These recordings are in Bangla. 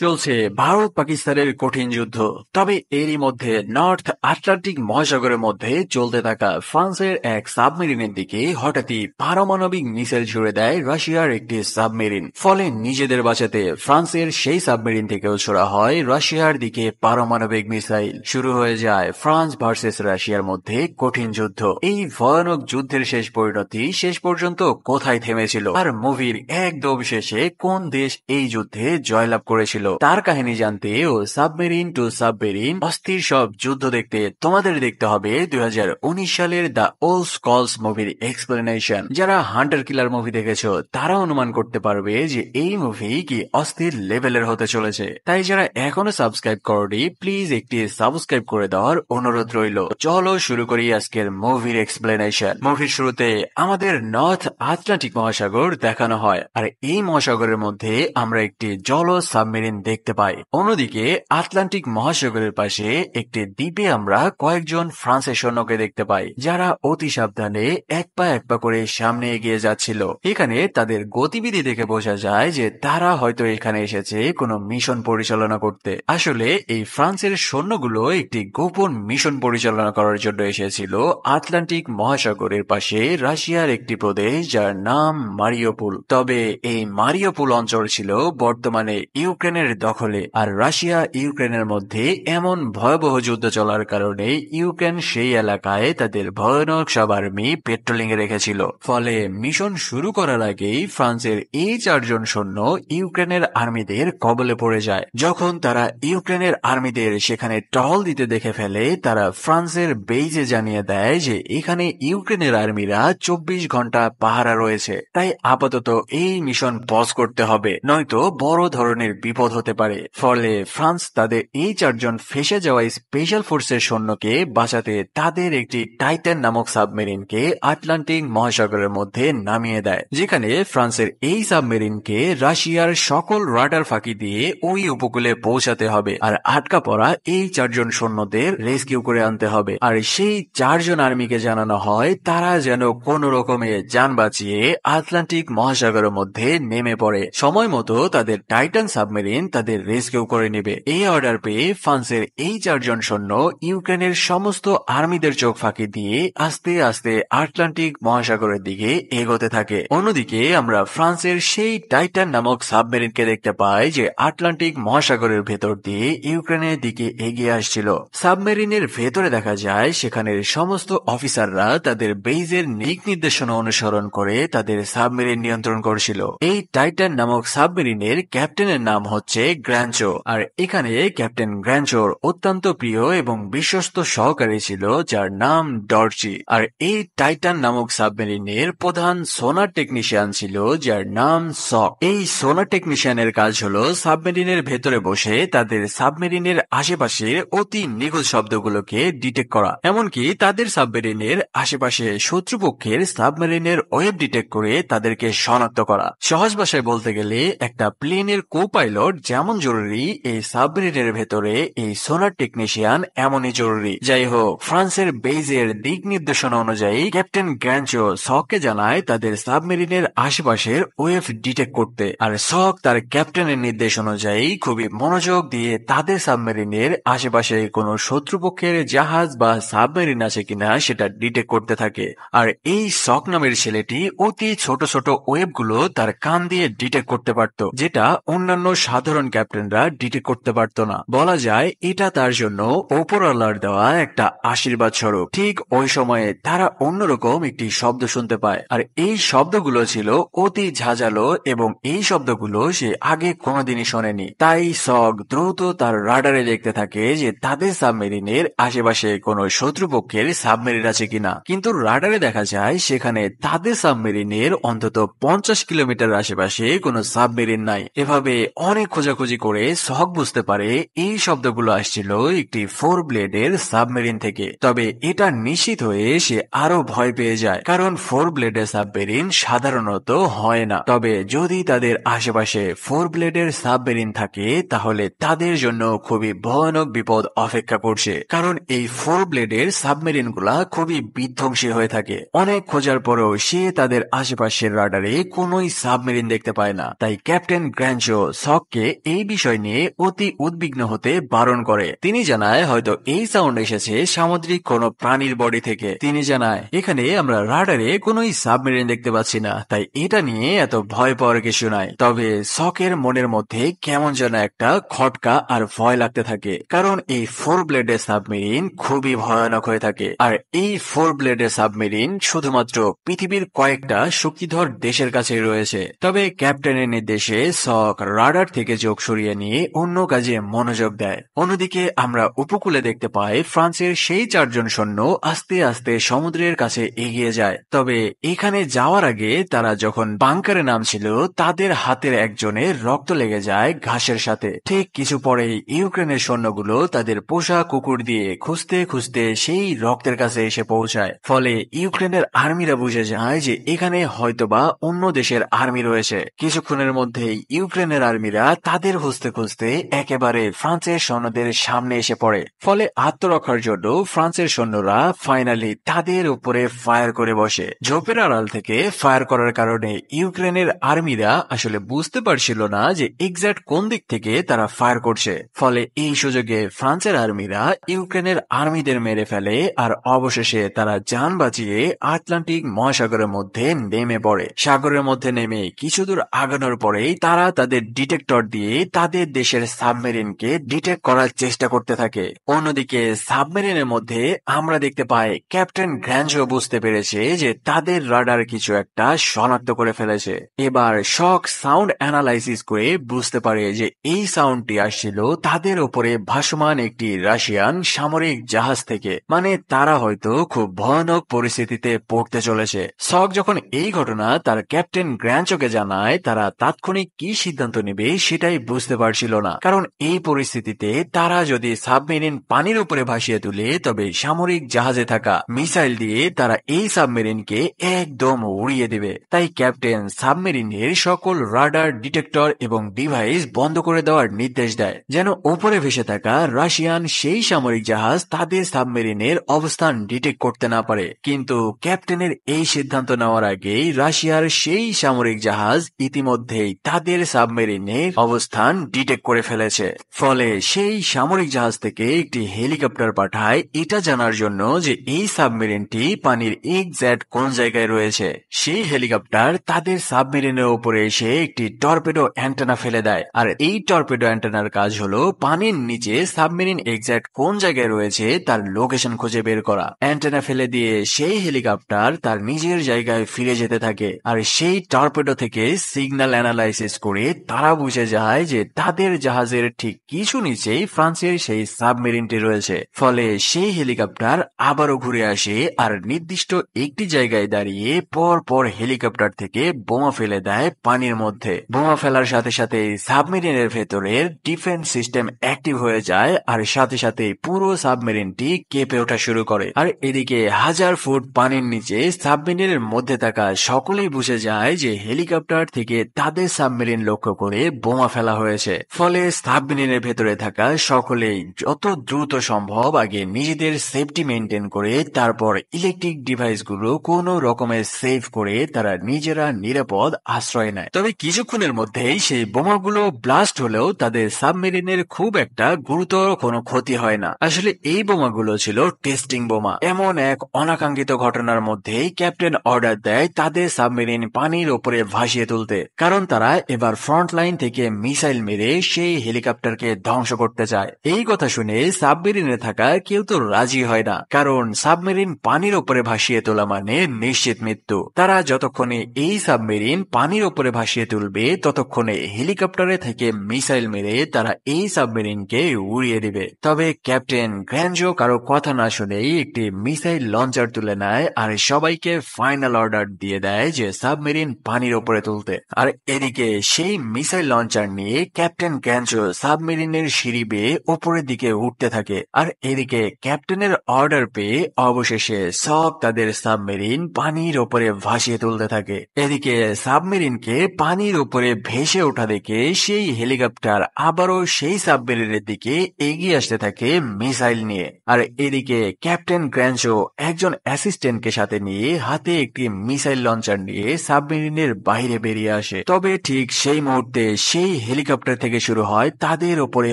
চলছে ভারত পাকিস্তানের কঠিন যুদ্ধ। তবে এরই মধ্যে নর্থ আটলান্টিক মহাসাগরের মধ্যে চলতে থাকা ফ্রান্সের এক সাবমেরিনের দিকে হঠাৎই পারমাণবিক মিসাইল ছুড়ে দেয় রাশিয়ার একটি সাবমেরিন। ফলে নিজেদের বাঁচাতে ফ্রান্সের সেই সাবমেরিন থেকেও ছোড়া হয় রাশিয়ার দিকে পারমাণবিক মিসাইল। শুরু হয়ে যায় ফ্রান্স ভার্সেস রাশিয়ার মধ্যে কঠিন যুদ্ধ। এই ভয়ানক যুদ্ধের শেষ পরিণতি শেষ পর্যন্ত কোথায় থেমেছিল, আর মুভির একদম শেষে কোন দেশ এই যুদ্ধে জয়লাভ করেছিল তার কাহিনী জানতে ও সাবমেরিন টু সাবমেরিন অস্থির সব যুদ্ধ দেখতে তোমাদের দেখতে হবে 2019 সালের দ্য ওল্ড স্কলস মুভির এক্সপ্লেনেশন। যারা হান্টার কিলার মুভি দেখেছো তারা অনুমান করতে পারবে যে এই মুভি কি অস্থির লেভেলের হতে চলেছে। তাই যারা এখনো সাবস্ক্রাইব করনি প্লিজ একটি সাবস্ক্রাইব করে দেওয়ার অনুরোধ রইল। চলো শুরু করি আজকের মুভির এক্সপ্লেনেশন। মুভির শুরুতে আমাদের নর্থ আটলান্টিক মহাসাগর দেখানো হয়, আর এই মহাসাগরের মধ্যে আমরা একটি জলজ সাবমেরিন দেখতে পাই। অন্যদিকে আটলান্টিক মহাসাগরের পাশে একটি দ্বীপে আমরা কয়েকজন ফ্রান্সের সৈন্যকে দেখতে পাই, যারা অতি সাবধানে এক পা করে সামনে এগিয়ে যাচ্ছিল। এখানে তাদের গতিবিধি দেখে বোঝা যায় যে তারা হয়তো এখানে এসেছে কোনো মিশন পরিচালনা করতে। আসলে এই ফ্রান্সের সৈন্যগুলো একটি গোপন মিশন পরিচালনা করার জন্য এসেছিল আটলান্টিক মহাসাগরের পাশে রাশিয়ার একটি প্রদেশ যার নাম মারিওপোল। তবে এই মারিওপোল অঞ্চল ছিল বর্তমানে ইউক্রেনের দখলে, আর রাশিয়া ইউক্রেনের মধ্যে এমন ভয়াবহ যুদ্ধ চলার কারণে ইউক্রেন সেই এলাকায় তাদের ভয়ানক সব আর্মি পেট্রোলিং এ রেখেছিল। ফলে মিশন শুরু করার আগেই ফ্রান্সের এই 4 জন সৈন্য ইউক্রেনের আর্মিদের কবলে পড়ে যায়। যখন তারা ইউক্রেনের আর্মিদের সেখানে টহল দিতে দেখে ফেলে, তারা ফ্রান্সের বেইজে জানিয়ে দেয় যে এখানে ইউক্রেনের আর্মিরা 24 ঘন্টা পাহারা রয়েছে, তাই আপাতত এই মিশন পজ করতে হবে, নয়তো বড় ধরনের বিপদ হতে পারে। ফলে ফ্রান্স তাদের এই 4 জন ফেসে যাওয়া স্পেশাল ফোর্সের সৈন্যকে বাঁচাতে তাদের একটি টাইটান নামক সাবমেরিনকে আটলান্টিক মহাসাগরের মধ্যে নামিয়ে দেয়, যেখানে ফ্রান্সের এই সাবমেরিনকে রাশিয়ার সকল রাডার ফাঁকি দিয়ে ওই উপকূলে পৌঁছাতে হবে, আর আটকা পড়া এই 4 জন সৈন্যদের রেস্কিউ করে আনতে হবে। আর সেই 4 জন আর্মিকে জানানো হয় তারা যেন কোন রকমে যান বাঁচিয়ে আটলান্টিক মহাসাগরের মধ্যে নেমে পড়ে। সময় মতো তাদের টাইটান সাবমেরিন তাদের রেস্কিউ করে নেবে। এই অর্ডার পেয়ে ফ্রান্সের এই 4 জন সৈন্য ইউক্রেনের সমস্ত আর্মিদের চোখ ফাঁকি দিয়ে আস্তে আস্তে আটলান্টিক মহাসাগরের দিকে এগোতে থাকে। অন্যদিকে আমরা ফ্রান্সের সেই টাইটান নামক সাবমেরিনকে দেখতে পাই যে আটলান্টিক মহাসাগরের ভেতর দিয়ে ইউক্রেনের দিকে এগিয়ে আসছিল। সাবমেরিনের ভেতরে দেখা যায় সেখানের সমস্ত অফিসাররা তাদের বেইজের দিক নির্দেশনা অনুসরণ করে তাদের সাবমেরিন নিয়ন্ত্রণ করছিল। এই টাইটান নামক সাবমেরিনের ক্যাপ্টেনের নাম হচ্ছে গ্র্যাঞ্চো, আর এখানে ক্যাপ্টেন গ্র্যাঞ্চোর অত্যন্ত প্রিয় এবং বিশ্বস্ত সহকারী ছিল যার নাম ডর্চি। আর এই টাইটান নামক সাবমেরিনের প্রধান সোনার টেকনিশিয়ান ছিল যার নাম সক। এই সোনার টেকনিশিয়ানের কাজ হলো সাবমেরিনের ভেতরে বসে তাদের সাবমেরিনের আশেপাশের অতি নিখুঁত শব্দগুলোকে ডিটেক্ট করা, এমনকি তাদের সাবমেরিনের আশেপাশে শত্রুপক্ষের সাবমেরিনের ওয়েব ডিটেক্ট করে তাদেরকে শনাক্ত করা। সহজ ভাষায় বলতে গেলে একটা প্লেনের কো পাইলট যেমন জরুরি, এই সাবমেরিনের ভেতরে এই সোনার টেকনিশিয়ান এমনই জরুরি। যাই হোক, ফ্রান্সের বেইজের দিক নির্দেশনা অনুযায়ী ক্যাপ্টেন গ্র্যাঞ্চো সককে জানায় তাদের সাবমেরিনের আশেপাশের ওয়েভ ডিটেক্ট করতে, আর সক তার ক্যাপ্টেনের নির্দেশ অনুযায়ী খুবই মনোযোগ দিয়ে তাদের সাবমেরিনের আশেপাশে কোনো শত্রুপক্ষের জাহাজ বা সাবমেরিন আছে কিনা সেটা ডিটেক্ট করতে থাকে। আর এই সক নামের ছেলেটি অতি ছোট ছোট ওয়েবগুলো তার কান দিয়ে ডিটেক্ট করতে পারত, যেটা অন্যান্য সাধারণ ক্যাপ্টেনরা ডিটেক্ট করতে পারত না। বলা যায় এটা তার জন্য ওপরওয়ালার দেওয়া একটা আশীর্বাদ স্বরূপ। ঠিক ওই সময়ে তারা অন্যরকম একটি শব্দ শুনতে পায়, আর এই শব্দগুলো ছিল অতি ঝাঁঝালো এবং এই শব্দগুলো সে আগে কোনোদিনই শোনেনি। তাই সক দ্রুত তার রাডারে দেখতে থাকে যে তাদের সাবমেরিনের আশেপাশে কোনো শত্রুপক্ষের সাবমেরিন আছে কিনা, কিন্তু রাডারে দেখা যায় সেখানে তাদের সাবমেরিনের অন্তত 50 কিলোমিটার আশেপাশে কোনো সাবমেরিন নাই। এভাবে অনেক খোঁজাখুঁজি করে সক বুঝতে পারে এই শব্দগুলো আসছিল একটি 4 ব্লেডের সাবমেরিন থেকে। তবে এটা নিশ্চিত হয়ে সে আরো ভয় পেয়ে যায়, কারণ 4 ব্লেডের সাবমেরিন সাধারণত হয় না। তবে যদি তাদের আশেপাশে 4 ব্লেডের সাবমেরিন থাকে তাহলে তাদের জন্য খুবই ভয়ানক বিপদ অপেক্ষা করছে, কারণ এই 4 ব্লেডের সাবমেরিন গুলা খুবই বিধ্বংসী হয়ে থাকে। অনেক খোঁজার পরেও সে তাদের আশেপাশের রাডারে কোনোই সাবমেরিন দেখতে পায় না। তাই ক্যাপ্টেন গ্র্যাঞ্চো সককে সবাইকে এই বিষয় নিয়ে অতি উদ্বিগ্ন হতে বারণ করে। তিনি জানায় হয়তো এই সাউন্ড এসেছে সামুদ্রিক কোনো প্রাণীর বডি থেকে। তিনি জানায় এখানে আমরা রাডারে কোনো সাবমেরিন দেখতে পাচ্ছি না, তাই এটা নিয়ে এত ভয় পাওয়ার কিছু নাই। তবে সকের মনের মধ্যে কেমন যেন একটা খটকা আর ভয় লাগতে থাকে, কারণ এই 4 ব্লেডের সাবমেরিন খুবই ভয়ানক হয়ে থাকে। আর এই 4 ব্লেডের সাবমেরিন শুধুমাত্র পৃথিবীর কয়েকটা শক্তিধর দেশের কাছে রয়েছে। তবে ক্যাপ্টেনের নির্দেশে সক রাডার থেকে চোখ সরিয়ে নিয়ে অন্য কাজে মনোযোগ দেয়। অন্যদিকে আমরা উপকূলে দেখতে পাই ফ্রান্সের সেই 4 জন সৈন্য আস্তে আস্তে সমুদ্রের কাছে এগিয়ে যায়। তবে এখানে যাওয়ার আগে তারা যখন বাংকারে নামছিল, তাদের হাতের একজনের রক্ত লেগে যায় ঘাসের সাথে। ঠিক কিছু পরেই ইউক্রেনের সৈন্যগুলো তাদের পোষা কুকুর দিয়ে খুঁজতে খুঁজতে সেই রক্তের কাছে এসে পৌঁছায়। ফলে ইউক্রেনের আর্মিরা বুঝে যায় যে এখানে হয়তোবা অন্য দেশের আর্মি রয়েছে। কিছুক্ষণের মধ্যেই ইউক্রেনের আর্মিরা তাদের খুঁজতে খুঁজতে একেবারে ফ্রান্সের সৈন্যদের সামনে এসে পড়ে। ফলে আত্মরক্ষার জন্য ফ্রান্সের সৈন্যরা ফাইনালি তাদের উপরে ফায়ার করে বসে। ঝোপের আড়াল থেকে ফায়ার করার কারণে ইউক্রেনের আর্মিরা আসলে বুঝতে পারছিল না যে এক্সাক্ট কোন দিক থেকে তারা ফায়ার করছে। ফলে এই সুযোগে ফ্রান্সের আর্মিরা ইউক্রেনের আর্মিদের মেরে ফেলে আর অবশেষে তারা যান বাঁচিয়ে আটলান্টিক মহাসাগরের মধ্যে নেমে পড়ে। সাগরের মধ্যে নেমে কিছু দূর আগানোর পরেই তারা তাদের ডিটেক্টর দিয়ে তাদের দেশের সাবমেরিনকে ডিটেক্ট করার চেষ্টা করতে থাকে। অন্যদিকে সাবমেরিনের মধ্যে আমরা দেখতে পাই ক্যাপ্টেন গ্র্যাঞ্জো বুঝতে পেরেছে যে তাদের রাডার কিছু একটা শনাক্ত করে ফেলেছে। এবার শক সাউন্ড অ্যানালাইসিস করে বুঝতে পারে যে এই সাউন্ডটি আসছিল তাদের উপরে ভাসমান একটি রাশিয়ান সামরিক জাহাজ থেকে। মানে তারা হয়তো খুব ভয়ানক পরিস্থিতিতে পড়তে চলেছে। শক যখন এই ঘটনা তার ক্যাপ্টেন গ্র্যাঞ্জোকে জানায়, তারা তাৎক্ষণিক কি সিদ্ধান্ত নেবে সেটাই বুঝতে পারছিল না। কারণ এই পরিস্থিতিতে তারা যদি সাবমেরিন পানির উপরে ভাসিয়ে তুলে, তবে সামরিক জাহাজে থাকা মিসাইল দিয়ে তারা এই সাবমেরিনকে একদম উড়িয়ে দেবে। তাই ক্যাপ্টেন সাবমেরিনের সকল রাডার, ডিটেক্টর এবং ডিভাইস বন্ধ করে দেওয়ার নির্দেশ দেয়, যেন উপরে ভেসে থাকা রাশিয়ান সেই সামরিক জাহাজ তাদের সাবমেরিনের অবস্থান ডিটেক্ট করতে না পারে। কিন্তু ক্যাপ্টেনের এই সিদ্ধান্ত নেওয়ার আগেই রাশিয়ার সেই সামরিক জাহাজ ইতিমধ্যেই তাদের সাবমেরিনের অবস্থান ডিটেক্ট করে ফেলেছে। ফলে সেই সামরিক জাহাজ থেকে একটি হেলিকপ্টার পাঠায় এটা জানার জন্য যে এই সাবমেরিনটি পানির এক্স্যাক্ট কোন জায়গায় রয়েছে। সেই হেলিকপ্টার তাদের সাবমেরিনের উপরে এসে একটি টর্পেডো অ্যান্টেনা ফেলে দেয়। আর এই টর্পেডো অ্যান্টেনার কাজ হলো পানির নিচে সাবমেরিন এক্স্যাক্ট কোন জায়গায় রয়েছে তার লোকেশন খুঁজে বের করা। অ্যান্টেনা ফেলে দিয়ে সেই হেলিকপ্টার তার নিজের জায়গায় ফিরে যেতে থাকে। আর সেই টর্পেডো থেকে সিগন্যাল অ্যানালাইসিস করে তারা বুঝে যায় যে তাদের জাহাজের ঠিক কিছু নিচেই ফ্রান্সের সেই সাবমেরিনটি রয়েছে। ফলে সেই হেলিকপ্টার আবারও ঘুরে আসে আর নির্দিষ্ট একটি জায়গায় দাঁড়িয়ে পর পর হেলিকপ্টার থেকে বোমা ফেলে দেয় পানির মধ্যে। বোমা ফেলার সাথে সাথে সাবমেরিনের ভেতরের ডিফেন্স সিস্টেম অ্যাক্টিভ হয়ে যায় আর সাথে সাথে পুরো সাবমেরিনটি কেঁপে ওঠা শুরু করে। আর এদিকে 1000 ফুট পানির নিচে সাবমেরিনের মধ্যে থাকা সকলেই বুঝে যায় যে হেলিকপ্টার থেকে তাদের সাবমেরিন লক্ষ্য করে বোমা ফেলা হয়েছে। ফলে সাবমেরিনের ভেতরে থাকা সকলেই যত দ্রুত সম্ভব আগে নিজেদের সেফটি মেনটেন করে তারপর ইলেকট্রিক ডিভাইসগুলো কোনো রকমের সেভ করে তারা নিজেরা নিরাপদ আশ্রয় নেয়। তবে কিছুক্ষণের মধ্যেই সেই বোমাগুলো ব্লাস্ট হলেও তাদের সাবমেরিনের খুব একটা গুরুতর কোনো ক্ষতি হয় না। আসলে এই বোমাগুলো ছিল টেস্টিং বোমা। এমন এক অনাকাঙ্ক্ষিত ঘটনার মধ্যেই ক্যাপ্টেন অর্ডার দেয় তাদের সাবমেরিন পানির উপরে ভাসিয়ে তুলতে, কারণ তারা এবার ফ্রন্ট লাইন থেকে মিসাইল মেরে সেই হেলিকপ্টারকে ধ্বংস করতে চায়। এই কথা শুনে সাবমেরিনে থাকা কেউ তো রাজি হয় না, কারণ সাবমেরিন পানির উপরে ভাসিয়ে তোলা মানে নিশ্চিত মৃত্যু। তারা যতক্ষণে এই সাবমেরিন পানির উপরে ভাসিয়ে তুলবে ততক্ষণে হেলিকপ্টারে থেকে মিসাইল মেরে তারা এই সাবমেরিনকে উড়িয়ে দিবে। তবে ক্যাপ্টেন গ্র্যাঞ্জো কারো কথা না শুনেই একটি মিসাইল লঞ্চার তুলে নেয় আর সবাইকে ফাইনাল অর্ডার দিয়ে দেয় যে সাবমেরিন পানির উপরে তুলতে। আর এদিকে সেই মিসাইল লঞ্চার নিয়ে ক্যাপ্টেন গ্র্যাঞ্জো সাবমেরিনের সিঁড়ি বেয়ে উপরের দিকে উঠতে থাকে। আর এদিকে ক্যাপ্টেনের অর্ডার পেয়ে অবশেষে সব তাদের সাবমেরিন পানির উপরে ভাসিয়ে তুলতে থাকে। এদিকে সাবমেরিনকে পানির উপরে ভেসে ওঠা দেখে সেই হেলিকপ্টার আবারও সেই সাবমেরিনের দিকে এগিয়ে আসতে থাকে মিসাইল নিয়ে। আর এদিকে ক্যাপ্টেন গ্র্যাঞ্জো একজন অ্যাসিস্ট্যান্টকে সাথে নিয়ে হাতে একটি মিসাইল লঞ্চার নিয়ে সাবমেরিনের বাইরে বেরিয়ে আসে। তবে ঠিক সেই মুহূর্তে সেই সেই হেলিকপ্টার থেকে শুরু হয় তাদের ওপরে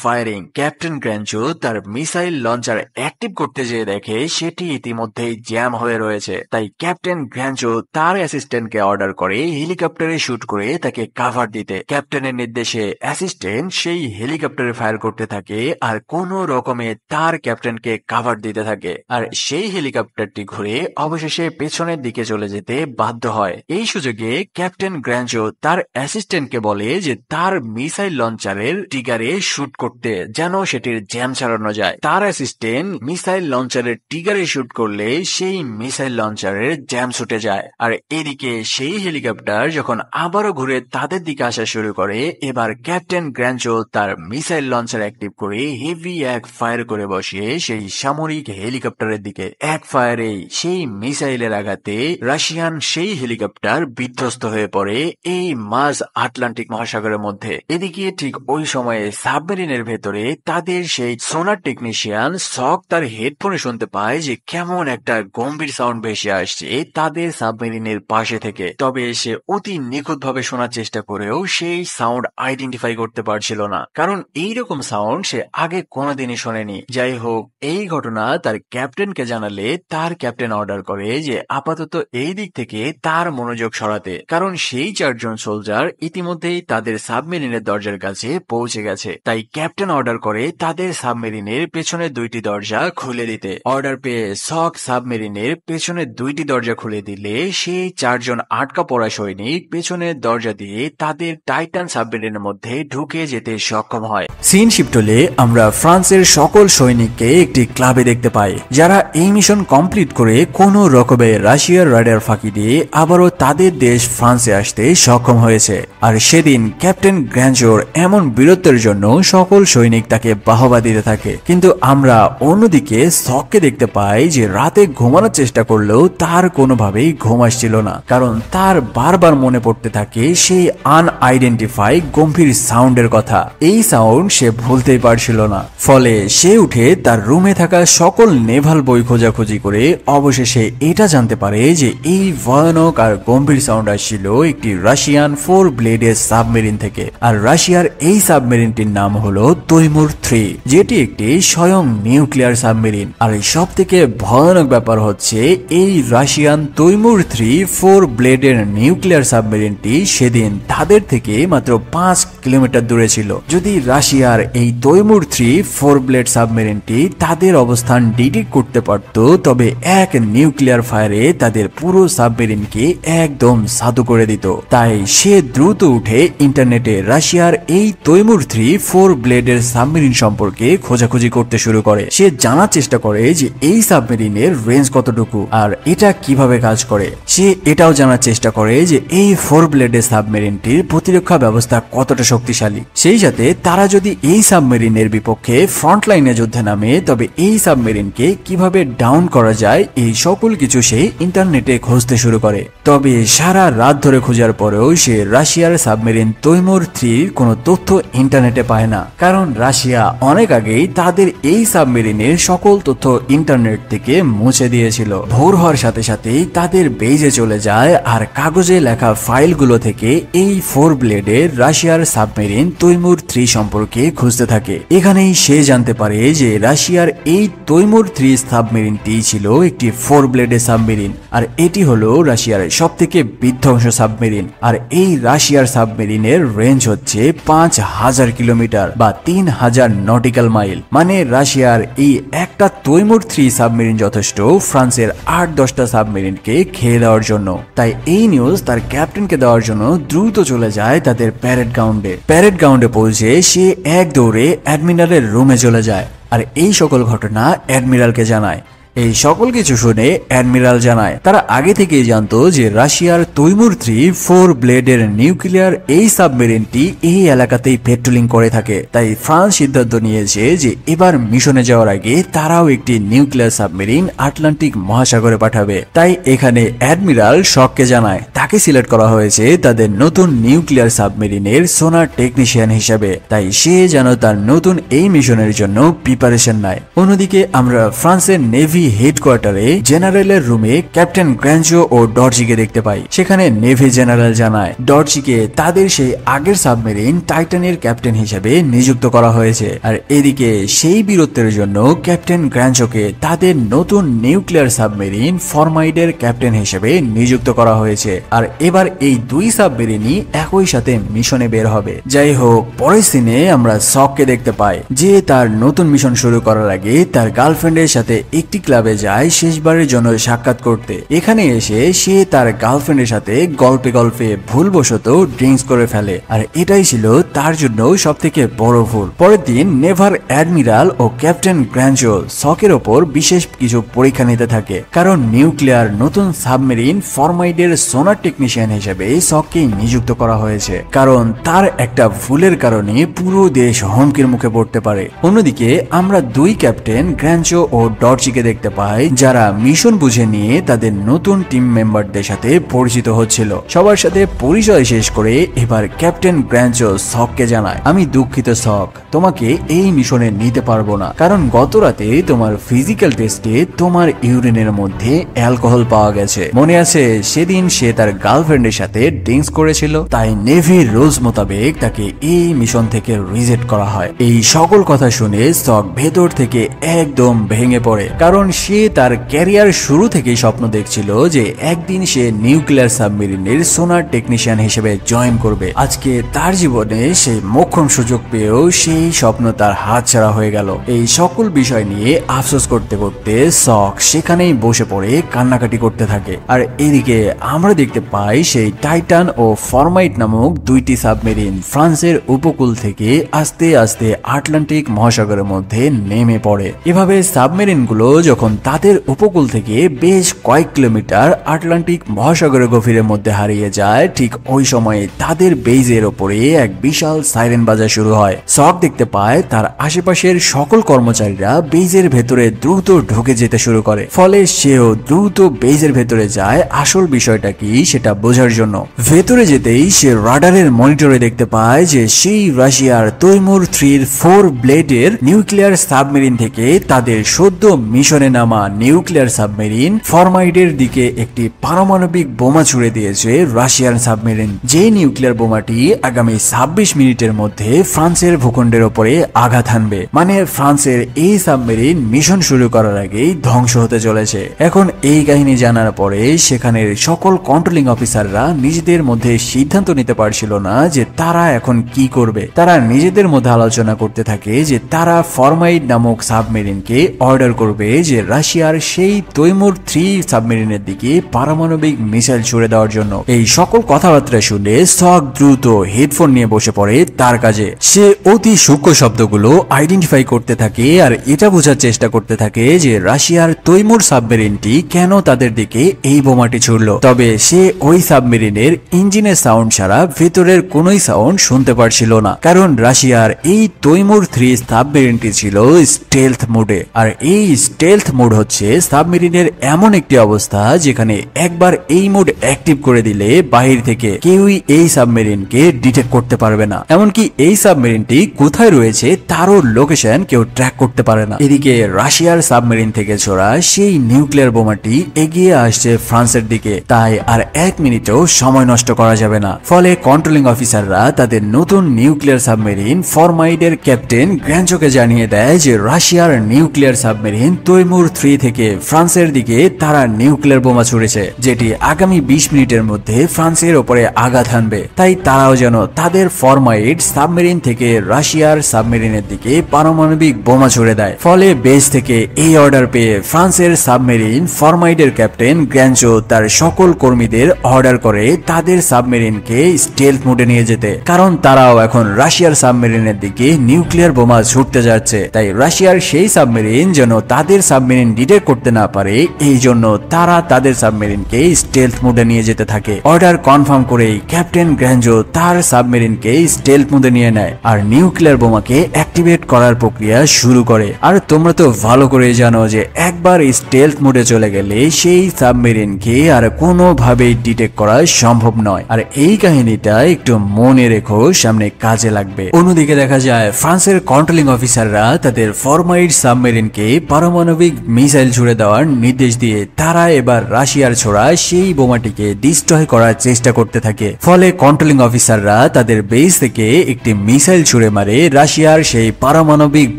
ফায়ারিং। ক্যাপ্টেন গ্র্যাঞ্জো তার মিসাইল লঞ্চার অ্যাক্টিভ করতে যেয়ে দেখে সেটি ইতিমধ্যেই জ্যাম হয়ে রয়েছে। তাই ক্যাপ্টেন গ্র্যাঞ্জো তার অ্যাসিস্ট্যান্টকে অর্ডার করে হেলিকপ্টারে শুট করে তাকে কাভার দিতে। ক্যাপ্টেনের নির্দেশে অ্যাসিস্ট্যান্ট সেই হেলিকপ্টারে ফায়ার করতে থাকে আর কোনো রকমে তার ক্যাপ্টেনকে কাভার দিতে থাকে, আর সেই হেলিকপ্টারটি ঘুরে অবশেষে পেছনের দিকে চলে যেতে বাধ্য হয়। এই সুযোগে ক্যাপ্টেন গ্র্যাঞ্জো তার অ্যাসিস্ট্যান্টকে বলে যে তার মিসাইল লঞ্চারের ট্রিগারে শুট করতে, যেন সেটির জ্যাম ছাড়ানো যায়। তার অ্যাসিস্ট্যান্ট মিসাইল লঞ্চারের ট্রিগারে শুট করলে সেই মিসাইল লঞ্চারের জ্যাম ছুটে যায়। আর এদিকে সেই হেলিকপ্টার যখন আবারও ঘুরে তাদের দিকে আসা শুরু করে, এবার ক্যাপ্টেন গ্র্যাঞ্জো তার মিসাইল লঞ্চার অ্যাক্টিভ করে হেভি এক ফায়ার করে বসিয়ে সেই সামরিক হেলিকপ্টারের দিকে। এক ফায়ারে সেই মিসাইলের আঘাতে রাশিয়ান সেই হেলিকপ্টার বিধ্বস্ত হয়ে পড়ে এই মাঝ আটলান্টিক মহাসাগরের মধ্যে। এদিকে ঠিক ওই সময়ে সাবমেরিনের ভেতরে তাদের সেই সোনার টেকনিশিয়ান সক তার হেডফোনে শুনতে পায় যে কেমন একটা গম্ভীর সাউন্ড ভেসে আসছে তাদের সাবমেরিনের পাশে থেকে। তবে সে অতি নিখুঁত ভাবে শোনার চেষ্টা করেও সেই সাউন্ড আইডেন্টিফাই করতে পারছিল না, কারণ এইরকম সাউন্ড সে আগে কোনোদিনই শোনেনি। যাই হোক, এই ঘটনা তার ক্যাপ্টেনকে জানালে তার ক্যাপ্টেন অর্ডার করে যে আপাতত এই দিক থেকে তার মনোযোগ সরাতে, কারণ সেই 4 জন সোলজার ইতিমধ্যেই তাদের সাবমেরিনের দরজার কাছে পৌঁছে গেছে। তাই ক্যাপ্টেন অর্ডার করে তাদের সাবমেরিনের পেছনের 2টি দরজা খুলে দিতে। অর্ডার পেয়ে সক সাবমেরিনের পেছনের 2টি দরজা খুলে দিলে সেই 4 জন আটকা পড়া সৈনিক পেছনের দরজা দিয়ে তাদের টাইটান সাবমেরিনের মধ্যে ঢুকে যেতে সক্ষম হয়। সিন শিফট হলে আমরা ফ্রান্সের সকল সৈনিককে একটি ক্লাবে দেখতে পাই, যারা এই মিশন কমপ্লিট করে কোনো রকমে রাশিয়ার রাডার ফাঁকি দিয়ে আবারও তাদের দেশ ফ্রান্সে আসতে সক্ষম হয়েছে। আর সেদিন ক্যাপ্টেন গ্র্যাঞ্জোর এমন বীরত্বের জন্য সকল সৈনিক তাকে বাহবা দিতে থাকে। কিন্তু আমরা অন্যদিকে সককে দেখতে পাই যে রাতে ঘুমানোর চেষ্টা করলেও তার কোনোভাবেই ঘুম আসছিল না, কারণ তার বারবার মনে পড়তে থাকে সেই আনআইডেন্টিফাই গম্ভীর সাউন্ডের কথা। এই সাউন্ড সে ভুলতেই পারছিল না। ফলে সে উঠে তার রুমে থাকা সকল নেভাল বই খোঁজাখুঁজি করে অবশেষে এটা জানতে পারে যে এই ভয়ানক আর গম্ভীর সাউন্ড আসছিল একটি রাশিয়ান 4 ব্লেডের সাবমেরিন থেকে। আর রাশিয়ার এই সাবমেরিনটির নাম হলো তৈমুর 3, যেটি একটি স্বয়ং নিউক্লিয়ার সাবমেরিন। আর সব থেকে ভয়ানক ব্যাপার হচ্ছে এই রাশিয়ান তৈমুর 3 4 ব্লেডের নিউক্লিয়ার সাবমেরিনটি সেদিন তাদের থেকে মাত্র 5 কিলোমিটার দূরে ছিল। যদি রাশিয়ার এই তৈমুর 3 4 ব্লেড সাবমেরিনটি তাদের অবস্থান ডিটেক্ট করতে পারত, তবে এক নিউক্লিয়ার ফায়ারে তাদের পুরো সাবমেরিনকে একদম সাধু করে দিত। তাই সে দ্রুত উঠে ইন্টারনেটে রাশিয়ার এই তৈমুর 3 4 ব্লেডের সাবমেরিন সম্পর্কে খোঁজাখুঁজি করতে শুরু করে। সে জানার চেষ্টা করে যে এই সাবমেরিনের রেঞ্জ কতটুকু আর এটা কিভাবে কাজ করে। সে এটাও জানার চেষ্টা করে যে এই 4 ব্লেডের সাবমেরিনটির প্রতিরক্ষা ব্যবস্থা কতটা শক্তিশালী। সেই সাথে তারা যদি এই সাবমেরিনের বিপক্ষে ফ্রন্ট লাইনে যুদ্ধে নামে তবে এই সাবমেরিনকে কিভাবে ডাউন করা যায়, এই সকল কিছু সে ইন্টারনেটে খুঁজতে শুরু করে। তবে সারা রাত ধরে খোঁজার পরেও সে রাশিয়ার সাবমেরিন তৈমুর 3 কোনো তথ্য ইন্টারনেটে পায় না, কারণ রাশিয়া অনেক আগেই তাদের এই সাবমেরিনের সকল তথ্য ইন্টারনেট থেকে মুছে দিয়েছিল। ভোর হওয়ার সাথে সাথেই তাদের বেজে চলে যায় আর কাগজে লেখা ফাইলগুলো থেকে এই 4 ব্লেডের রাশিয়ার সাবমেরিন তৈমুর 3 সম্পর্কে খুঁজতে থাকে। এখানেই সে জানতে পারে যে রাশিয়ার এই তৈমুর 3 সাবমেরিনটি ছিল একটি 4 ব্লেডের সাবমেরিন, আর এটি হলো রাশিয়ার সবথেকে বিধ্বংস সাবমেরিন। আর এই রাশিয়ার সাবমেরিনের রেঞ্জ হচ্ছে 5000 কিলোমিটার বা 3000 নটিক্যাল মাইল। মানে রাশিয়ার এই একটা তৈমুর 3 সাবমেরিন যথেষ্ট ফ্রান্সের 8-10টা সাবমেরিনকে খেয়ে দেওয়ার জন্য। তাই এই নিউজ তার ক্যাপ্টেনকে দেওয়ার জন্য দ্রুত চলে যায় তাদের প্যারেড গ্রাউন্ডে। প্যারেড গ্রাউন্ডে পৌঁছে সে এক দৌড়ে অ্যাডমিরালের রুমে চলে যায় আর এই সকল ঘটনা অ্যাডমিরালকে জানায়। এই সকল কিছু শুনে অ্যাডমিরাল জানায় তারা আগে থেকেই জানতো যে রাশিয়ার তৈমুর 3 4 ব্লেডের নিউক্লিয়ার এই সাবমেরিনটি এই এলাকাতেই পেট্রোলিং করে থাকে। তাই ফ্রান্স সিদ্ধান্ত নিয়েছে যে এবার মিশনে যাওয়ার আগে তারাও একটি নিউক্লিয়ার সাবমেরিন আটলান্টিক মহাসাগরে পাঠাবে। তাই এখানে অ্যাডমিরাল শককে জানায় তাকে সিলেক্ট করা হয়েছে তাদের নতুন নিউক্লিয়ার সাবমেরিনের সোনার টেকনিশিয়ান হিসেবে। তাই সে যেন তার নতুন এই মিশনের জন্য প্রিপারেশন নেয়। অন্যদিকে আমরা ফ্রান্সের নেভি হেডকোয়ার্টারে জেনারেলের রুমে ক্যাপ্টেন গ্র্যাঞ্জো ও ডর্জিকে দেখতে পাই। সেখানে নেভি জেনারেল জানায় ডর্জিকে তাদের সেই আগের সাবমেরিন টাইটানের ক্যাপ্টেন হিসেবে নিযুক্ত করা হয়েছে। আর এদিকে সেই বীরত্বের জন্য ক্যাপ্টেন গ্র্যাঞ্জোকে তাদের নতুন নিউক্লিয়ার সাবমেরিন ফরমাইডের ক্যাপ্টেন হিসেবে নিযুক্ত করা হয়েছে। আর এবার এই দুই সাবমেরিনই একই সাথে মিশনে বের হবে। যাই হোক, পরের সিনে আমরা সককে দেখতে পাই যে তার নতুন মিশন শুরু করার আগে তার গার্লফ্রেন্ডের সাথে একটি ক্লাবে যায় শেষবারের জন্য সাক্ষাৎ করতে। এখানে এসে সে তার গার্লফ্রেন্ডের সাথে গল্পে গল্পে ভুলবশত ড্রিঙ্কস করে ফেলে, আর এটাই ছিল তার জন্য সব থেকে বড় ভুল। পরের দিন নেভার অ্যাডমিরাল ও ক্যাপ্টেন গ্র্যাঞ্জো সকের ওপর বিশেষ কিছু পরীক্ষা নিতে থাকে, কারণ নিউক্লিয়ার নতুন সাবমেরিন ফরমাইডের সোনার টেকনিশিয়ান হিসেবে সককে নিযুক্ত করা হয়েছে, কারণ তার একটা ভুলের কারণে পুরো দেশ হুমকির মুখে পড়তে পারে। অন্যদিকে আমরা দুই ক্যাপ্টেন গ্র্যাঞ্জো ও ডর্জিকে দেখতে পাই যারা মিশন বুঝে নিয়ে তাদের নতুন টিম মেম্বারদের সাথে পরিচিত হচ্ছিল। সবার সাথে পরিচয় শেষ করে এবার ক্যাপ্টেন গ্র্যাঞ্জো সককে জানায়, আমি দুঃখিত সক, তোমাকে এই মিশনে নিতে পারবো না, কারণ গত রাতে তোমার ফিজিক্যাল টেস্টে তোমার ইউরিনের মধ্যে অ্যালকোহল পাওয়া গেছে। মনে আছে সেদিন সে তার গার্লফ্রেন্ডের সাথে ড্রিঙ্কস করেছিল, তাই নেভির রুলস মোতাবেক তাকে এই মিশন থেকে রিজেক্ট করা হয়। এই সকল কথা শুনে সক ভেতর থেকে একদম ভেঙে পড়ে, কারণ সে তার ক্যারিয়ার শুরু থেকেই স্বপ্ন দেখছিল যে একদিন সে নিউক্লিয়ার সাবমেরিনের সোনার টেকনিশিয়ান হিসেবে জয়েন করবে। আজকে তার জীবনে সেই মোক্ষম সুযোগ পেয়েও সেই স্বপ্ন তার হাতছাড়া হয়ে গেল। এই সকল বিষয় নিয়ে আফসোস করতে করতে সক সেখানেই বসে পড়ে কান্নাকাটি করতে থাকে। আর এদিকে আমরা দেখতে পাই সেই টাইটান ও ফরমাইট নামক দুইটি সাবমেরিন ফ্রান্সের উপকূল থেকে আস্তে আস্তে আটলান্টিক মহাসাগরের মধ্যে নেমে পড়ে। এভাবে সাবমেরিন গুলো যখন তাদের উপকূল থেকে বেশ কয়েক কিলোমিটার আটলান্টিক মহাসাগরের গভীরের মধ্যে হারিয়ে যায়, ঠিক ওই সময়ে তাদের বেইজের ওপরে এক বিশাল সাইরেন বাজা শুরু হয়। সক দেখতে পায় তার আশেপাশের সকল কর্মচারীরা বেইজের ভেতরে দ্রুত ঢুকে যেতে শুরু করে, ফলে সেও দ্রুত বেইজের ভেতরে যায় আসল বিষয়টা কি সেটা বোঝার জন্য। ভেতরে যেতেই সে রাডারের মনিটরে দেখতে পায় যে সেই রাশিয়ার তৈমুর 3 4 ব্লেডের নিউক্লিয়ার সাবমেরিন থেকে তাদের সদ্য মিশনে নামা নিউক্লিয়ার সাবমেরিন ফরমাইডের দিকে একটি পারমাণবিক বোমা ছুড়ে দিয়েছে রাশিয়ান সাবমেরিন। যে নিউক্লিয়ার বোমাটি আগামী 26 মিনিটের মধ্যে ফ্রান্সের ভূখণ্ডের উপরে আঘাত হানবে, মানে ফ্রান্সের এই সাবমেরিন মিশন শুরু করার আগেই ধ্বংস হতে চলেছে। এখন এই কাহিনী জানার পরে সেখানের সকল কন্ট্রোলিং অফিসাররা নিজেদের মধ্যে সিদ্ধান্ত নিতে পারছিল না যে তারা এখন কি করবে। তারা নিজেদের মধ্যে আলোচনা করতে থাকে যে তারা ফরমাইড নামক সাবমেরিনকে অর্ডার করবে যে রাশিয়ার সেই তৈমুর 3 সাবমেরিনের দিকে পারমাণবিক মিসাইল ছুড়ে দেওয়ার জন্য। এই সকল কথাবার্তা শুনে সক দ্রুত হেডফোন নিয়ে বসে পড়ে তার কাজে। সে অতি সূক্ষ্ম শব্দগুলো আইডেন্টিফাই করতে থাকে আর এটা বোঝার চেষ্টা করতে থাকে যে রাশিয়ার তৈমুর সাবমেরিনটি কেন তাদের দিকে এই বোমাটি ছুড়ল। তবে সে ওই সাবমেরিনের ইঞ্জিনের সাউন্ড ছাড়া ভেতরের কোনোই সাউন্ড শুনতে পারছিল না, কারণ রাশিয়ার এই তৈমুর 3 সাবমেরিনটি ছিল স্টেলথ মোডে। আর এই স্টেলথ মোড হচ্ছে সাবমেরিনের এমন একটি অবস্থা যেখানে একবার এই মোড অ্যাক্টিভ করে দিলে বাহির থেকে কেউই এই সাবমেরিনকে ডিটেক্ট করতে পারবে না, এমনকি এই সাবমেরিনটি কোথায় রয়েছে তারও লোকেশন কেউ ট্র্যাক করতে পারে না। এদিকে রাশিয়ার সাবমেরিন থেকে ছোড়া সেই নিউক্লিয়ার বোমাটি এগিয়ে আসছে ফ্রান্সের দিকে, তাই আর 1 মিনিটও সময় নষ্ট করা যাবে না। ফলে কন্ট্রোলিং অফিসাররা তাদের নতুন নিউক্লিয়ার সাবমেরিন ফরমাইডের ক্যাপ্টেন গ্র্যাঞ্জোকে জানিয়ে দেয় যে রাশিয়ার নিউক্লিয়ার সাবমেরিন তৈমুর 3 থেকে ফ্রান্সের দিকে তারা নিউক্লিয়ার বোমা ছুড়েছে, যেটি আগামী 20 মিনিটের মধ্যে ফ্রান্সের ওপরে আঘাত হানবে। তাই তারাও যেন তাদের ফরমাইড সাবমেরিন থেকে রাশিয়ার সাবমেরিনের দিকে পারমাণবিক বোমা ছুড়ে দেয়। ফলে বেস থেকে এই অর্ডার পেয়ে ফ্রান্সের সাবমেরিন ফরমাইডের ক্যাপ্টেন গ্র্যাঞ্জো তার সকল কর্মীদের অর্ডার করে তাদের সাবমেরিনকে স্টেলথ মোডে নিয়ে যেতে, কারণ তারাও এখন রাশিয়ার সাবমেরিনের দিকে নিউক্লিয়ার বোমা ছুটতে যাচ্ছে। তাই রাশিয়ার সেই সাবমেরিন যেন তাদের সাবমেরিন ডিটেক্ট করতে না পারে, এই জন্য তারা তাদের সাবমেরিনকে স্টেলথ মোডে নিয়ে যেতে থাকে। অর্ডার কনফার্ম করেই ক্যাপ্টেন গ্র্যাঞ্জো তার সাবমেরিনকে স্টেলথ মোডে নিয়ে নেয় আর নিউক্লিয়ার বোমাকে অ্যাক্টিভেট করার প্রক্রিয়া শুরু করে। আর তোমরা তো ভালো করে জানো যে একবার স্টেলথ মোডে চলে গেলে সেই সাবমেরিনকে আর কোনোভাবেই ডিটেক্ট করা সম্ভব নয়। আর এই কাহিনীটা একটু মনে রেখো, সামনে কাজে লাগবে। অন্যদিকে দেখা যায় ফ্রান্সের কন্ট্রোলিং অফিসাররা তাদের ফরমাইড সাবমেরিনকে পারমাণবিক পারমাণবিক মিসাইল ছুড়ে দেওয়ার নির্দেশ দিয়ে তারা এবার রাশিয়ার ছোড়া সেই বোমাটিকে ডিস্ট্রয় করার চেষ্টা করতে থাকে। ফলে কন্ট্রোলিং অফিসাররা তাদের বেস থেকে একটি মিসাইল ছুড়ে মারে রাশিয়ার সেই পারমাণবিক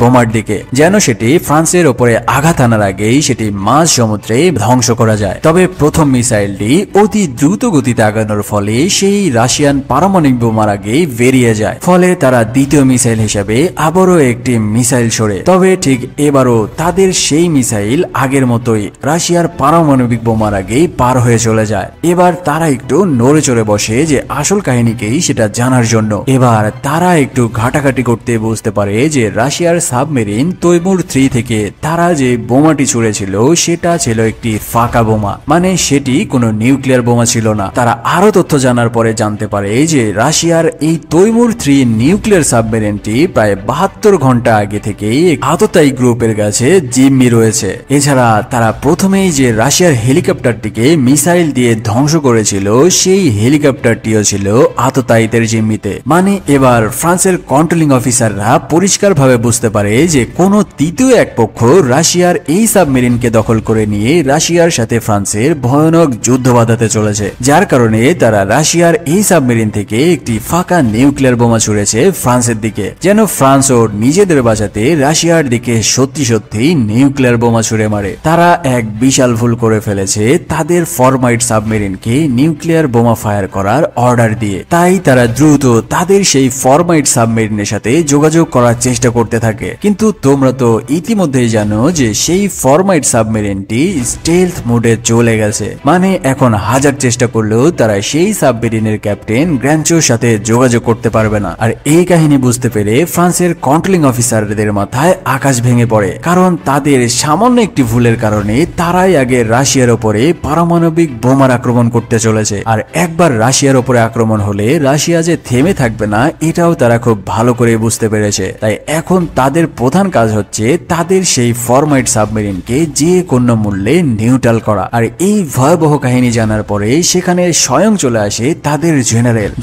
বোমার দিকে, যেন সেটি ফ্রান্সের ওপরে আঘাত আনার আগেই সেটি মাঝ সমুদ্রে ধ্বংস করা যায়। তবে প্রথম মিসাইলটি অতি দ্রুত গতিতে আগানোর ফলে সেই রাশিয়ান পারমাণবিক বোমার আগে বেরিয়ে যায়। ফলে তারা দ্বিতীয় মিসাইল হিসাবে আবারও একটি মিসাইল ছোড়ে। তবে ঠিক এবারও তাদের সেই মিসাইল আগের মতোই রাশিয়ার পারমাণবিক বোমার আগেই পার হয়ে চলে যায়। এবার তারা একটু নড়ে চড়ে বসে যে আসল কাহিনীকেই সেটা জানার জন্য। এবার তারা একটু ঘাটাঘাটি করতে বুঝতে পারে যে রাশিয়ার সাবমেরিন তৈমুর 3 থেকে তারা যে বোমাটি ছুড়েছিল সেটা ছিল একটি ফাঁকা বোমা, মানে সেটি কোনো নিউক্লিয়ার বোমা ছিল না। তারা আরো তথ্য জানার পরে জানতে পারে যে রাশিয়ার এই তৈমুর 3 নিউক্লিয়ার সাবমেরিনটি প্রায় 72 ঘন্টা আগে থেকেই আততায়ী গ্রুপের কাছে জিম্মি রয়েছে। এছাড়া তারা প্রথমেই যে রাশিয়ার হেলিকপ্টারটিকে মিসাইল দিয়ে ধ্বংস করেছিল সেই হেলিকপ্টারটিও ছিল আততায়ীদের জিম্মিতে। মানে এবার ফ্রান্সের কন্ট্রোলিং অফিসাররা পরিষ্কারভাবে বুঝতে পারে যে কোন তৃতীয় এক পক্ষ রাশিয়ার এই সাবমেরিনকে দখল করে নিয়ে রাশিয়ার সাথে ফ্রান্সের ভয়ানক যুদ্ধ বাঁধাতে চলেছে, যার কারণে তারা রাশিয়ার এই সাবমেরিন থেকে একটি ফাঁকা নিউক্লিয়ার বোমা ছুড়েছে ফ্রান্সের দিকে, যেন ফ্রান্স ও নিজেদের বাঁচাতে রাশিয়ার দিকে সত্যি সত্যি নিউক্লিয়ার বোমা ছুড়ে মারে। তারা এক বিশাল ভুল করে ফেলেছে তাদের ফরমাইট সাবমেরিনকে নিউক্লিয়ার বোমা ফায়ার করার অর্ডার দিয়ে। তাই তারা দ্রুত তাদের সেই ফরমাইট সাবমেরিনের সাথে যোগাযোগ করার চেষ্টা করতে থাকে। কিন্তু তোমরা তো ইতিমধ্যেই জানো যে সেই ফরমাইট সাবমেরিনটি স্টেলথ মোডে চলে গেছে, মানে এখন হাজার চেষ্টা করলেও তারা সেই সাবমেরিনের ক্যাপ্টেন গ্র্যাঞ্চোর সাথে যোগাযোগ করতে পারবে না। আর এই কাহিনী বুঝতে পেরে ফ্রান্সের কন্ট্রোলিং অফিসারদের মাথায় আকাশ ভেঙে পড়ে, কারণ তাদের সামান্য একটি ভুলের কারণে তারাই আগে রাশিয়ার ওপরে পারমাণবিক বোমার আক্রমণ করতে চলেছে। আর একবার রাশিয়ার ওপরে আক্রমণ হলে রাশিয়া যে থেমে থাকবে না এটাও তারা খুব ভালো করে বুঝতে পেরেছে। তাই এখন তাদের প্রধান কাজ হচ্ছে তাদের সেই ফরমাইট সাবমেরিনকে যে কোনো মূল্যে নিউট্রাল করা। আর এই ভয়াবহ কাহিনী জানার পরে সেখানে স্বয়ং চলে আসে তাদের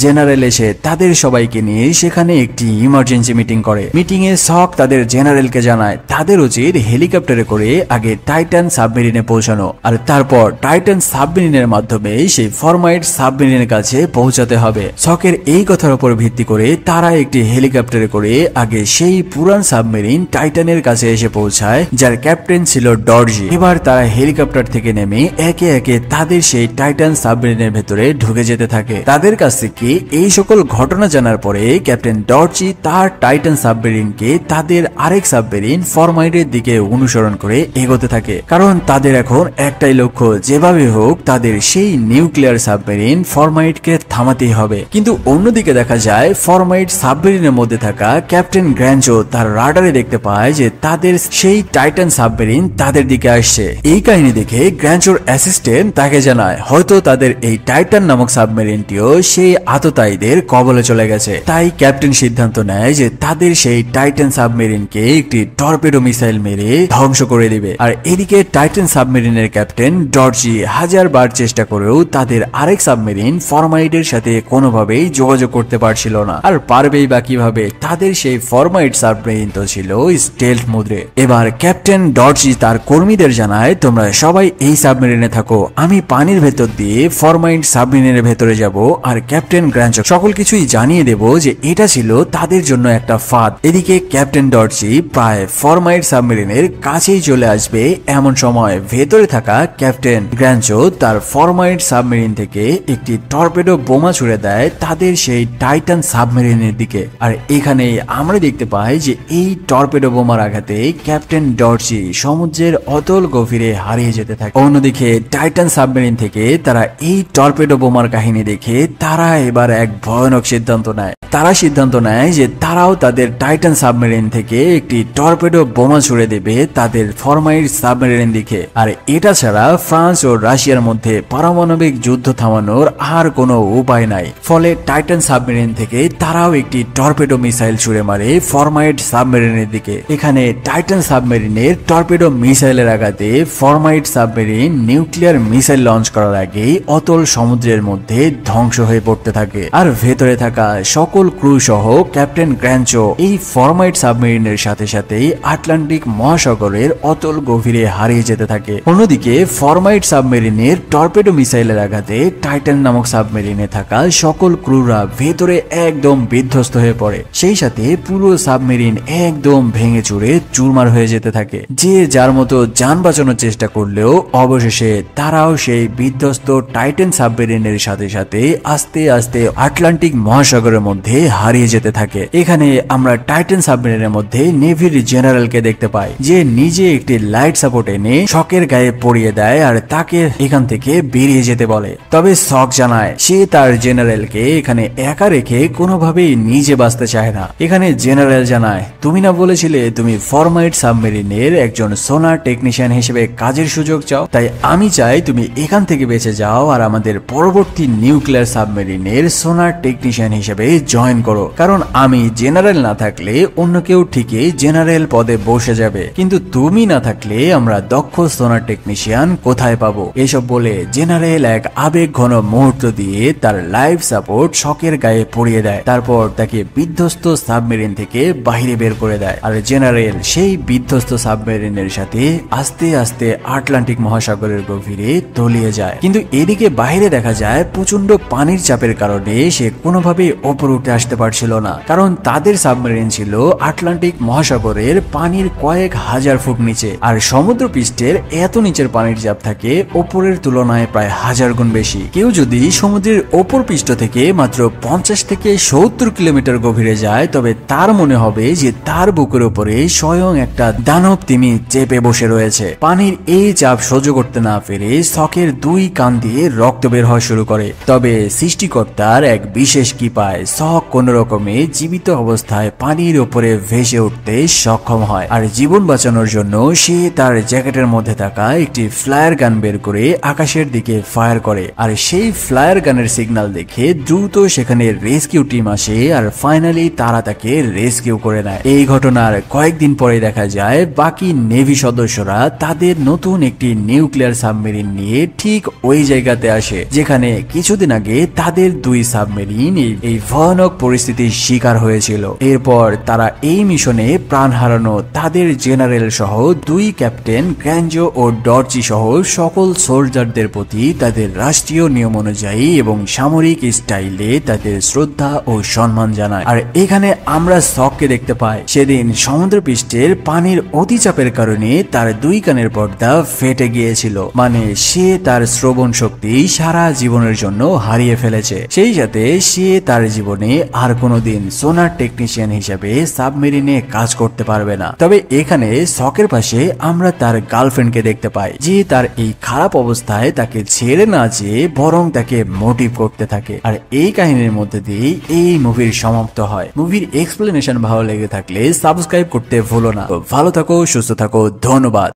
জেনারেল এসে তাদের সবাইকে নিয়ে সেখানে একটি ইমার্জেন্সি মিটিং করে। মিটিং এ সক তাদের জেনারেলকে জানায় তাদের উচিত হেলিকপ্টারে করে আগে টাইটান সাবমেরিনে পৌঁছানো, আর তারপর টাইটান সাবমেরিনের মাধ্যমে সেই ফরমাইট সাবমেরিনের কাছে পৌঁছাতে হবে। সকের এই কথার উপর ভিত্তি করে তারা একটি হেলিকপ্টারে করে আগে সেই পুরান সাবমেরিন টাইটানের কাছে এসে পৌঁছায়, যার ক্যাপ্টেন ছিল ডর্জি। এবার তারা হেলিকপ্টার থেকে নেমে একে একে তাদের সেই টাইটান সাবমেরিনের ভেতরে ঢুকে যেতে থাকে। তাদের কাছ থেকে এই সকল ঘটনা জানার পরে ক্যাপ্টেন ডর্জি তার টাইটান সাবমেরিনকে তাদের আরেক সাবমেরিন ফরমাইটের দিকে অনুসরণ করে এগোতে থাকে, কারণ তাদের এখন একটাই লক্ষ্য, যেভাবে হোক তাদের সেই নিউক্লিয়ার সাবমেরিন ফরমাইটকে থামাতেই হবে। কিন্তু অন্যদিকে দেখা যায় ফরমাইট সাবমেরিনের মধ্যে থাকা ক্যাপ্টেন গ্র্যাঞ্চো তার রাডারে দেখতে পায় যে তাদের সেই টাইটান সাবমেরিন তাদের দিকে আসছে। এই কাহিনী দেখে গ্র্যাঞ্চোর অ্যাসিস্ট্যান্ট তাকে জানায় হয়তো তাদের এই টাইটান নামক সাবমেরিনটিও সেই আততায়ীদের কবলে চলে গেছে। তাই ক্যাপ্টেন সিদ্ধান্ত নেয় যে তাদের সেই টাইটান সাবমেরিনকে একটি টর্পেডো মিসাইল মেরে ধ্বংস করে দিবে। আর এদিকে টাইটান সাবমেরিনের ক্যাপ্টেন ডর্জি হাজার বার চেষ্টা করেও তাদের আরেক সাবমেরিন ফরমাইটের সাথে কোনোভাবেই যোগাযোগ করতে পারছিল না। আর পারবেই বা কিভাবে, তাদের সেই ফরমাইট সাবমেরিন তো ছিল স্টেলথ মোডে। এবার ক্যাপ্টেন ডর্জি তার কর্মীদের জানায় তোমরা সবাই এই সাবমেরিনে থাকো, আমি পানির ভেতর দিয়ে ফরমাইট সাবমেরিনের ভেতরে যাব আর ক্যাপ্টেন গ্র্যাঞ্চো সকল কিছুই জানিয়ে দেব যে এটা ছিল তাদের জন্য একটা ফাঁদ। এদিকে ক্যাপ্টেন ডর্জি প্রায় ফরমাইট সাবমেরিনের কাছেই চলে আসবে, এমন সময় ভেতরে থাকা ক্যাপ্টেন গ্র্যাঞ্চো তার ফরমাইট সাবমেরিন থেকে একটি টর্পেডো বোমা ছুড়ে দেয় তাদের সেই টাইটান সাবমেরিনের দিকে। আর এখানে আমরা দেখতে পাই যে এই টর্পেডো বোমার আঘাতে ক্যাপ্টেন ডর্জি সমুদ্রের অতল গভীরে হারিয়ে যেতে থাকে। অন্যদিকে টাইটান সাবমেরিন থেকে তারা এই টর্পেডো বোমার কাহিনী দেখে তারা এবার এক ভয়ানক সিদ্ধান্ত নেয়। তারা সিদ্ধান্ত নেয় যে তারাও তাদের টাইটান সাবমেরিন থেকে একটি টর্পেডো বোমা ছুড়ে দেবে তাদের ফরমাইট সাবমেরিন দিকে। আর এটা ছাড়া ফ্রান্স ও রাশিয়ার মধ্যে পারমাণবিক যুদ্ধ থামানোর আর কোনো উপায় নাই। ফলে টাইটান সাবমেরিন থেকে তারাও একটি টর্পেডো মিসাইল ছুড়ে মারে ফরমাইট সাবমেরিনের দিকে। এখানে টাইটান সাবমেরিনের টর্পেডো মিসাইলের আঘাতে ফরমাইট সাবমেরিন নিউক্লিয়ার মিসাইল লঞ্চ করার আগেই অতল সমুদ্রের মধ্যে ধ্বংস হয়ে পড়তে থাকে। আর ভেতরে থাকা সকল ক্রু সহ ক্যাপ্টেন গ্র্যাঞ্চো এই ফরমাইট সাবমেরিনের সাথে সাথেই আটলান্টিক মহাসাগরের অতল গভীরে হারিয়ে যেতে থাকে। অন্যদিকে ফরমাইট সাবমেরিনের টর্পেডো মিসাইলের আঘাতে টাইটান নামক সাবমেরিনে থাকা সকল ক্রুরা ভেতরে একদম বিধ্বস্ত হয়ে পড়ে। সেই সাথে পুরো সাবমেরিন একদম ভেঙে চুরে চুরমার হয়ে যেতে থাকে। যে যার মতো যান বাঁচানোর চেষ্টা করলেও অবশেষে তারাও সেই বিধ্বস্ত টাইটান সাবমেরিনের সাথে সাথে আস্তে আস্তে আটলান্টিক মহাসাগরের মধ্যে হারিয়ে যেতে থাকে। এখানে আমরা টাইটান সাবমেরিনের মধ্যে নেভির জেনারেলকে দেখতে পাই, যে নিজে একটি লাইট সাপোর্ট এনে শকের গায়ে পড়িয়ে দেয় আর তাকে এখান থেকে বেরিয়ে যেতে বলে। তবে শক জানায় সে তার জেনারেলকে এখানে একা রেখে কোনোভাবেই নিজে বাঁচতে চায় না। এখানে জেনারেল জানায়, তুমি না বলেছিলে তুমি ফরমাইট সাবমেরিনের একজন সোনার টেকনিশিয়ান হিসেবে কাজের সুযোগ চাও, তাই আমি চাই তুমি এখান থেকে বেঁচে যাও আর আমাদের পরবর্তী নিউক্লিয়ার সাবমেরিনের সোনার টেকনিশিয়ান হিসেবে জয়েন করো, কারণ আমি জেনারেল না থাকলে অন্য কেউ ঠিকই জেনারেল পদে বসে যাবে, কিন্তু তুমি না থাকলে আমরা দক্ষ সোনার টেকনিশিয়ান কোথায় পাবো। এসব বলে জেনারেল এক আবেগ ঘন মুহূর্ত দিয়ে তার লাইফ সাপোর্ট শকের গায়ে পড়িয়ে দেয়। তারপর তাকে বিধ্বস্ত সাবমেরিন থেকে বাইরে বের করে দেয় আর জেনারেল সেই বিধ্বস্ত সাবমেরিনের সাথে আস্তে আস্তে আটলান্টিক মহাসাগরের গভীরে তলিয়ে যায়। কিন্তু এদিকে বাইরে দেখা যায় প্রচন্ড পানির চাপের কারণে সে কোনোভাবে ওপরে উঠে আসতে পারছিল না, কারণ তাদের সাবমেরিন ছিল আটলান্টিক মহাসাগরের পানির কয়েক হাজার ফুট নিচে, আর সমুদ্র পৃষ্ঠের এত নিচের পানির চাপ থাকে ওপরের তুলনায় প্রায় 1000 গুণ বেশি। কেউ যদি সমুদ্রের ওপর পৃষ্ঠ থেকে মাত্র 50 থেকে 70 কিলোমিটার গভীরে যায় তবে তার মনে হবে যে তার বুকের উপরে স্বয়ং একটা দানব তিমি চেপে বসে রয়েছে। পানির এই চাপ সহ্য করতে না পেরে শকের দুই কান দিয়ে রক্ত বের হওয়া শুরু করে। তবে সৃষ্টিকর্তার এক বিশেষ কৃপায় শক কোন রকমে জীবিত অবস্থায় পানির উপরে ভেসে উঠতে সক্ষম হয়, আর জীবন বাঁচানোর জন্য সে তার জ্যাকেটের মধ্যে থাকা একটি ফ্লায়ার গান বের করে আকাশের দিকে ফায়ার করে, আর সেই ফ্লায়ার গানের সিগন্যাল দেখে দ্রুত সেখানে রেস্কিউ টিম আসে আর ফাইনালি তারা তাকে রেস্কিউ করে নেয়। এই ঘটনার কয়েকদিন পরে দেখা যায় বাকি নেভি সদস্যরা তাদের নতুন একটি নিউক্লিয়ার সাবমেরিন নিয়ে ঠিক ওই জায়গাতে আসে যেখানে কিছুদিন আগে তাদের দুই সাবমেরিন এই ভয়ানক পরিস্থিতির শিকার হয়েছিল। এরপর তারা এই মিশনে প্রাণ হারানো তাদের জেনারেল সহ দুই ক্যাপ্টেন গ্র্যাঞ্জো ও ডর্চি সহ সকল সোলজারদের প্রতি তাদের রাষ্ট্রীয় নিয়ম অনুযায়ী এবং সামরিক স্টাইলে তাদের শ্রদ্ধা ও সম্মান জানায়। আর এখানে আমরা শককে দেখতে পাই সেদিন সমুদ্র পৃষ্ঠের পানির অতিচাপের কারণে তার দুই কানের পর্দা ফেটে গিয়েছিল, মানে সে তার শ্রবণ শক্তি সারা জীবনের জন্য হারিয়ে ফেলেছে। সেই সাথে সে তার জীবনে আর কোনোদিন সোনার টেকনিশিয়ান হিসেবে সাবমেরিনে কাজ করতে পারবে না। তবে এখানে শকের পাশে আমরা তার গার্লফ্রেন্ডকে দেখতে পাই, যে তার এই খারাপ অবস্থায় তাকে ছেড়ে না যেয়ে বরং তাকে মোটিভ করতে থাকে। আর এই কাহিনীর মধ্যে দিয়ে এই মুভির সমাপ্ত হয়। মুভির এক্সপ্লেনেশন ভালো লেগে থাকলে সাবস্ক্রাইব করতে ভুলো না। ভালো থাকো, সুস্থ থাকো, ধন্যবাদ।